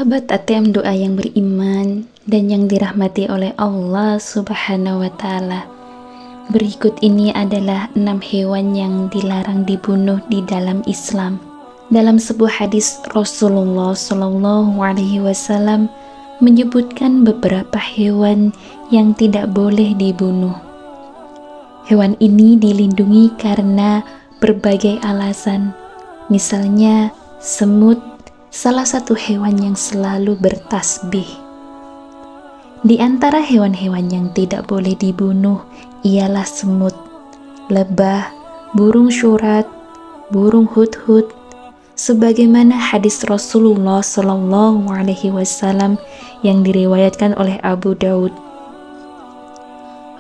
Sahabat ATM doa yang beriman dan yang dirahmati oleh Allah Subhanahu wa Ta'ala. Berikut ini adalah 6 hewan yang dilarang dibunuh di dalam Islam. Dalam sebuah hadis Rasulullah Shallallahu Alaihi Wasallam menyebutkan beberapa hewan yang tidak boleh dibunuh. Hewan ini dilindungi karena berbagai alasan. Misalnya semut, salah satu hewan yang selalu bertasbih. Di antara hewan-hewan yang tidak boleh dibunuh ialah semut, lebah, burung syurat, burung hudhud, sebagaimana hadis Rasulullah Shallallahu Alaihi Wasallam yang diriwayatkan oleh Abu Daud.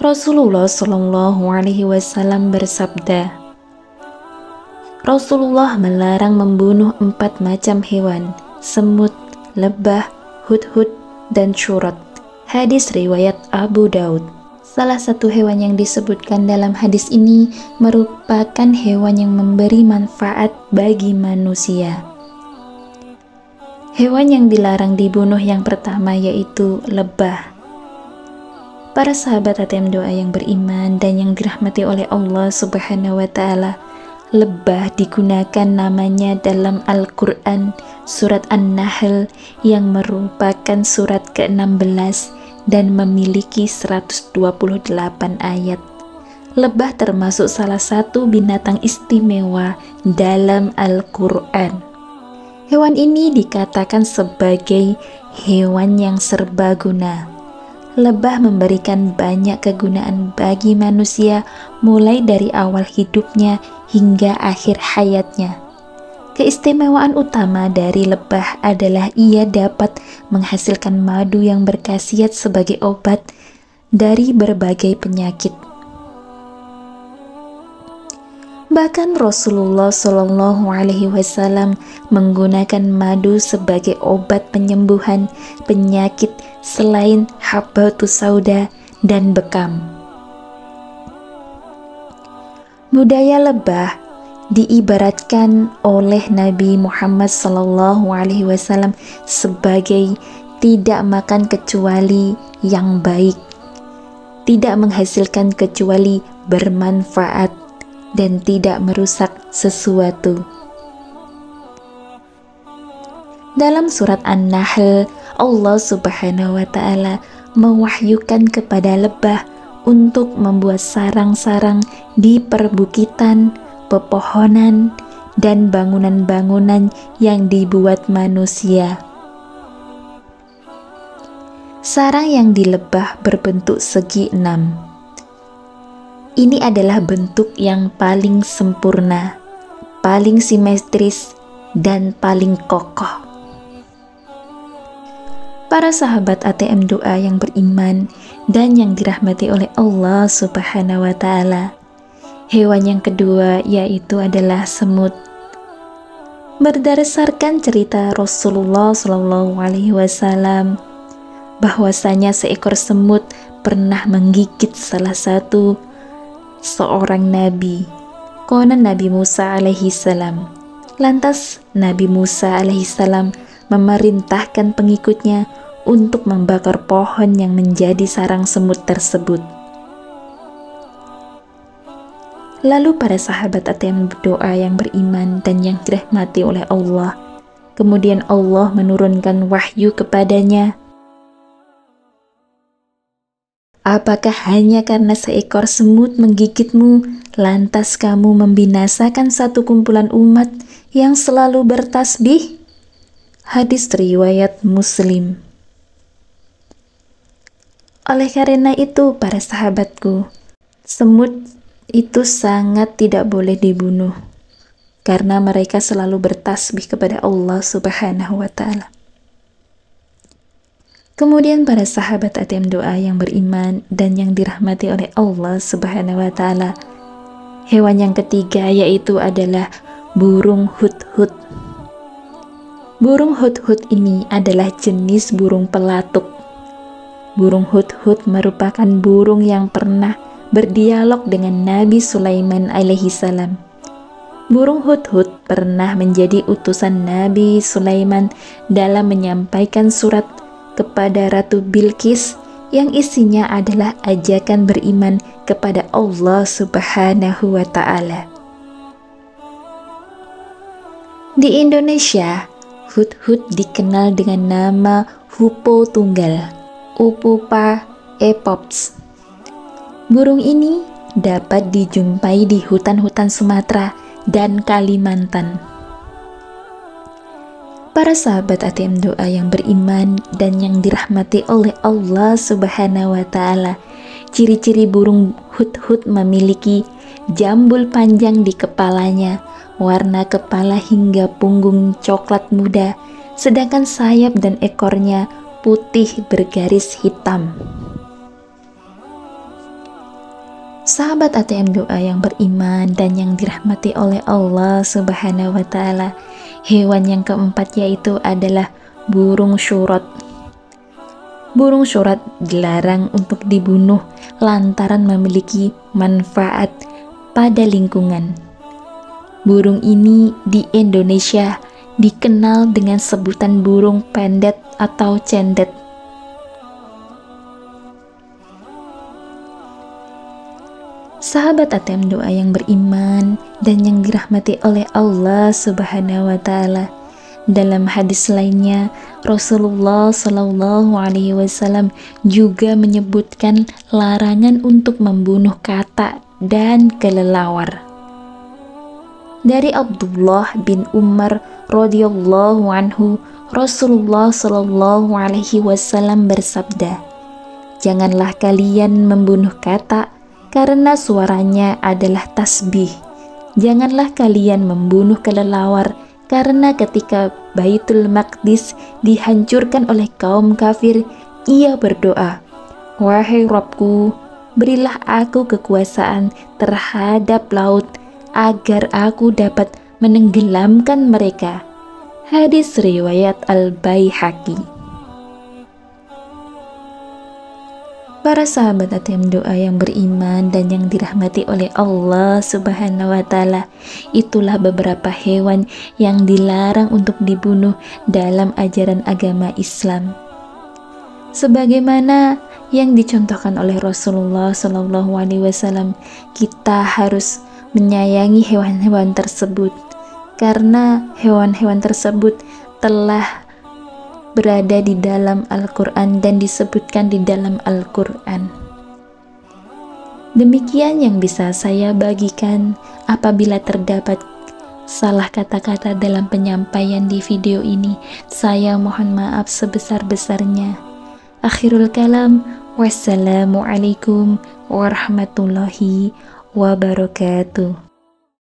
Rasulullah Shallallahu Alaihi Wasallam bersabda, Rasulullah melarang membunuh 4 macam hewan, semut, lebah, hudhud, dan syurat. Hadis riwayat Abu Daud. Salah satu hewan yang disebutkan dalam hadis ini merupakan hewan yang memberi manfaat bagi manusia. Hewan yang dilarang dibunuh yang pertama yaitu lebah. Para sahabat ATM doa yang beriman dan yang dirahmati oleh Allah Subhanahu wa Ta'ala, lebah digunakan namanya dalam Al-Quran surat An-Nahl yang merupakan surat ke-16 dan memiliki 128 ayat. Lebah termasuk salah satu binatang istimewa dalam Al-Quran. Hewan ini dikatakan sebagai hewan yang serbaguna. Lebah memberikan banyak kegunaan bagi manusia mulai dari awal hidupnya hingga akhir hayatnya. Keistimewaan utama dari lebah adalah ia dapat menghasilkan madu yang berkhasiat sebagai obat dari berbagai penyakit. Bahkan Rasulullah Shallallahu Alaihi Wasallam menggunakan madu sebagai obat penyembuhan penyakit selain habbatus sauda dan bekam. Budaya lebah diibaratkan oleh Nabi Muhammad Shallallahu Alaihi Wasallam sebagai tidak makan kecuali yang baik, tidak menghasilkan kecuali bermanfaat, dan tidak merusak sesuatu. Dalam surat An-Nahl, Allah Subhanahu wa Ta'ala mewahyukan kepada lebah untuk membuat sarang-sarang di perbukitan, pepohonan, dan bangunan-bangunan yang dibuat manusia. Sarang yang dilebah berbentuk segi 6. Ini adalah bentuk yang paling sempurna, paling simetris, dan paling kokoh. Para sahabat ATM doa yang beriman dan yang dirahmati oleh Allah Subhanahu wa Ta'ala, hewan yang kedua yaitu adalah semut. Berdasarkan cerita Rasulullah Shallallahu Alaihi Wasallam, bahwasanya seekor semut pernah menggigit salah satu seorang nabi, konon Nabi Musa alaihi salam. Lantas Nabi Musa alaihi salam memerintahkan pengikutnya untuk membakar pohon yang menjadi sarang semut tersebut. Lalu para sahabat ATM doa yang beriman dan yang dirahmati oleh Allah, kemudian Allah menurunkan wahyu kepadanya. Apakah hanya karena seekor semut menggigitmu, lantas kamu membinasakan satu kumpulan umat yang selalu bertasbih? Hadis riwayat Muslim. Oleh karena itu, para sahabatku, semut itu sangat tidak boleh dibunuh, karena mereka selalu bertasbih kepada Allah Subhanahu wa Ta'ala. Kemudian para sahabat ATM doa yang beriman dan yang dirahmati oleh Allah Subhanahu wa Ta'ala, hewan yang ketiga yaitu adalah burung hudhud. Burung hudhud ini adalah jenis burung pelatuk. Burung hudhud merupakan burung yang pernah berdialog dengan Nabi Sulaiman alaihi salam. Burung hudhud pernah menjadi utusan Nabi Sulaiman dalam menyampaikan surat kepada Ratu Bilqis yang isinya adalah ajakan beriman kepada Allah Subhanahu wa Ta'ala. Di Indonesia, hudhud dikenal dengan nama Hupo Tunggal, Upupa epops. Burung ini dapat dijumpai di hutan-hutan Sumatera dan Kalimantan. Para sahabat ATM Doa yang beriman dan yang dirahmati oleh Allah Subhanahu wa Ta'ala, ciri-ciri burung hudhud memiliki jambul panjang di kepalanya, warna kepala hingga punggung coklat muda, sedangkan sayap dan ekornya putih bergaris hitam. Sahabat ATM Doa yang beriman dan yang dirahmati oleh Allah Subhanahu wa Ta'ala, hewan yang keempat yaitu adalah burung syurot. Burung syurot dilarang untuk dibunuh lantaran memiliki manfaat pada lingkungan. Burung ini di Indonesia dikenal dengan sebutan burung pendet atau cendet. Sahabat ATM Doa yang beriman dan yang dirahmati oleh Allah Subhanahu wa Ta'ala, dalam hadis lainnya Rasulullah Shallallahu Alaihi Wasallam juga menyebutkan larangan untuk membunuh katak dan kelelawar. Dari Abdullah bin Umar radhiyallahu anhu, Rasulullah Shallallahu Alaihi Wasallam bersabda, "Janganlah kalian membunuh katak karena suaranya adalah tasbih. Janganlah kalian membunuh kelelawar karena ketika Baitul Maqdis dihancurkan oleh kaum kafir, ia berdoa, 'Wahai Rabbku, berilah aku kekuasaan terhadap laut agar aku dapat menenggelamkan mereka.'" Hadis riwayat Al-Baihaqi. Para sahabat ATM Doa yang beriman dan yang dirahmati oleh Allah Subhanahu wa Ta'ala, itulah beberapa hewan yang dilarang untuk dibunuh dalam ajaran agama Islam. Sebagaimana yang dicontohkan oleh Rasulullah Shallallahu Alaihi Wasallam, kita harus menyayangi hewan-hewan tersebut karena hewan-hewan tersebut telah berada di dalam Al-Quran dan disebutkan di dalam Al-Quran. Demikian yang bisa saya bagikan. Apabila terdapat salah kata-kata dalam penyampaian di video ini, saya mohon maaf sebesar-besarnya. Akhirul kalam, wassalamualaikum warahmatullahi wabarakatuh.